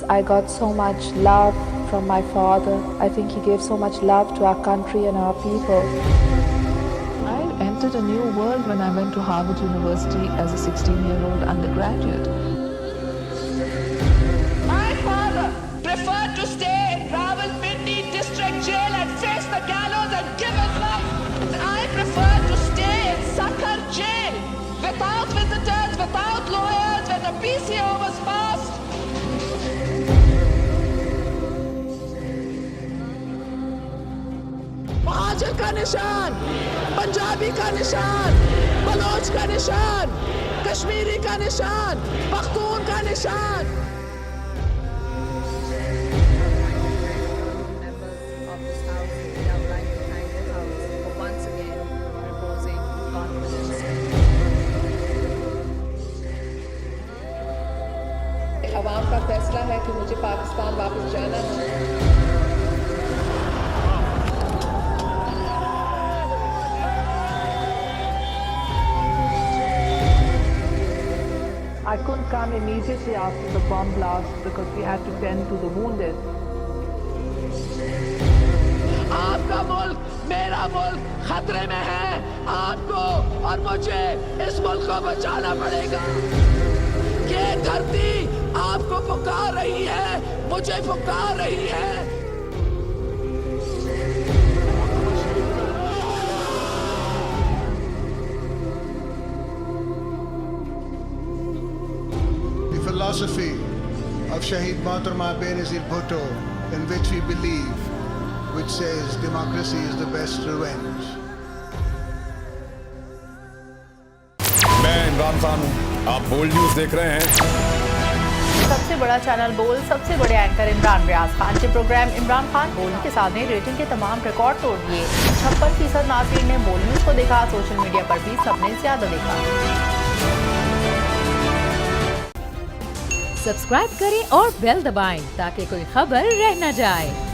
I got so much love from my father. I think he gave so much love to our country and our people. I entered a new world when I went to Harvard University as a 16-year-old undergraduate. My father preferred to stay in Rawalpindi district jail and face the gallows and give his life. I prefer to stay in Sakhar jail without visitors, without lawyers, when the PCO was passed. महाजन का निशान, पंजाबी का निशान, Bloch का निशान, कश्मीरी का निशान, पख्तून का निशान. Members of this House, we would like to thank the House for once again reposing confidence. अवाम का फैसला है कि मुझे पाकिस्तान वापस जाना है. I couldn't come immediately after the bomb blast because we had to tend to the wounded. आपका मुल्क, मेरा मुल्क खतरे में है. आपको और मुझे इस मुल्क को बचाना पड़ेगा. ये धरती आपको पुकार रही है, मुझे पुकार रही है. The philosophy of Shaheed Benazir Bhutto, in which we believe, which says democracy is the best revenge. मैं इमरान खान हूँ, आप बोल्ड न्यूज देख रहे हैं. सबसे बड़ा चैनल बोल, सबसे बड़े एंकर इमरान रियाज खान के प्रोग्राम इमरान खान बोल के साथ ने रेटिंग के तमाम रिकॉर्ड तोड़ दिए. 56% नाज़रीन ने बोल न्यूज को देखा. सोशल मीडिया पर भी सबने ज्यादा देखा. सब्सक्राइब करें और बेल दबाएं ताकि कोई खबर रह न जाए.